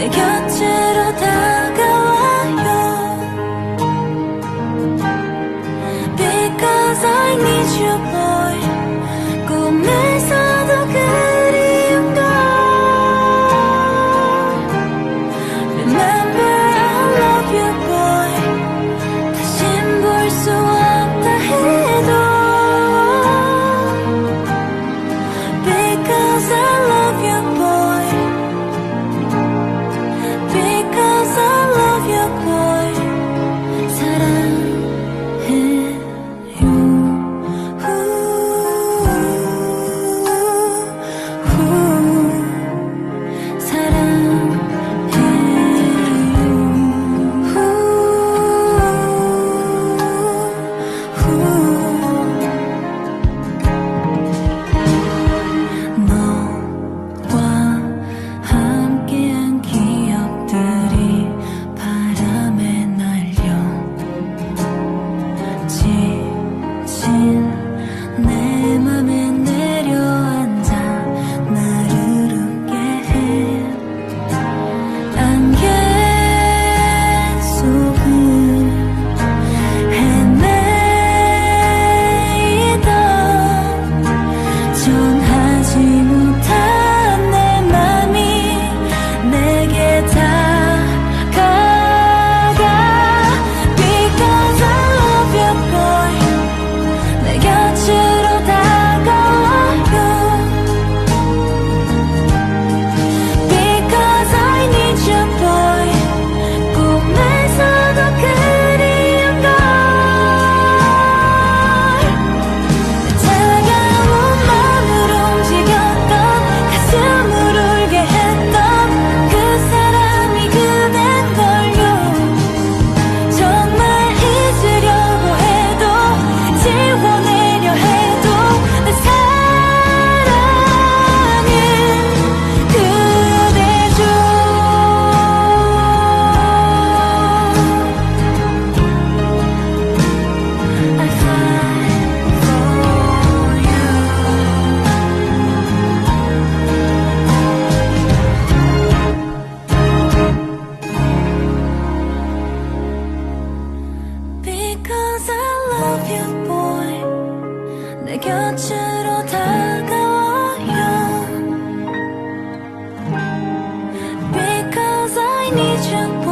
내 곁으로 다가와요. Because I need you boy. 꿈에서도 그리운 걸 Remember I love you boy. 다신 볼 수 없다 해도 Because I love you boy. Because I love you boy. 사랑해요. 내 맘에 내려앉아 나를 웃게 해. 안개 속을 헤매이던 전하지 못한 내 맘이 내게 다가가. Because I love you boy. 내 곁으로 다가와요. Because I need you boy. 꿈에서도 그리운 걸 내 차가운 맘을 움직였던 가슴을 울게 했던 그 사람이 그댄걸요. 정말 잊으려고 해도 지워내려 해도 내 사랑은 그대죠. I fight for you. Because I love you boy. 내 곁으로 다가와요. Because I need you boy.